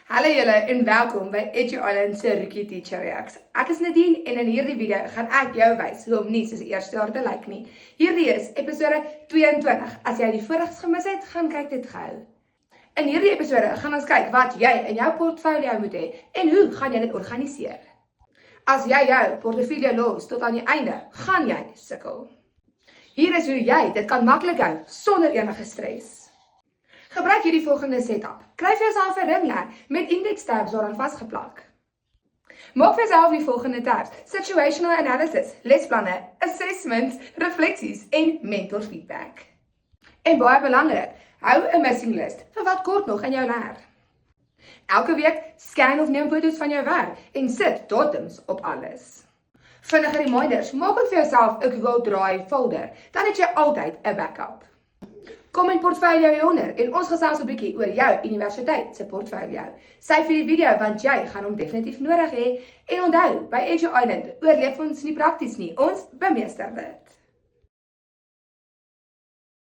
Hallo julle en welkom by Edu Island se Rookie Teacher Reacts. Ek is Nadine en in hierdie video gaan ek jou wys hoe om nie soos die eerste jaar te lyk nie. Hierdie is episode 22. As jy die voriges gemis het, gaan kyk dit gou. In hierdie episode gaan ons kyk wat jy in jou portfolio moet hê en hoe gaan jy dit organiseer. As jy jou portfolio los tot aan die einde, gaan jy sukkel. Hier is hoe jy dit kan maklik hou sonder enige stres. Gebruik hierdie volgende setup. Kryf jouself 'n ringlyn met index tabs daaraan vasgeplak. Maak vir jouself die volgende tabs: situational analysis, lesplanne, assessments, refleksies en mentor feedback. En baie belangrik, hou 'n missing list vir wat kort nog in jou leer. Elke week scan of neem foto's van jou werk en sit datums op alles. Vinnige reminders, maak ook vir jouself 'n Google Drive folder, dan het jy altyd 'n backup. Kom in portfolio hieronder en ons gesels 'n bietjie oor jou universiteit se portfolio. Save vir die video want jy gaan hom definitief nodig hê. En onthou, by Edu Island oorleef ons nie prakties nie, ons bemeester dit.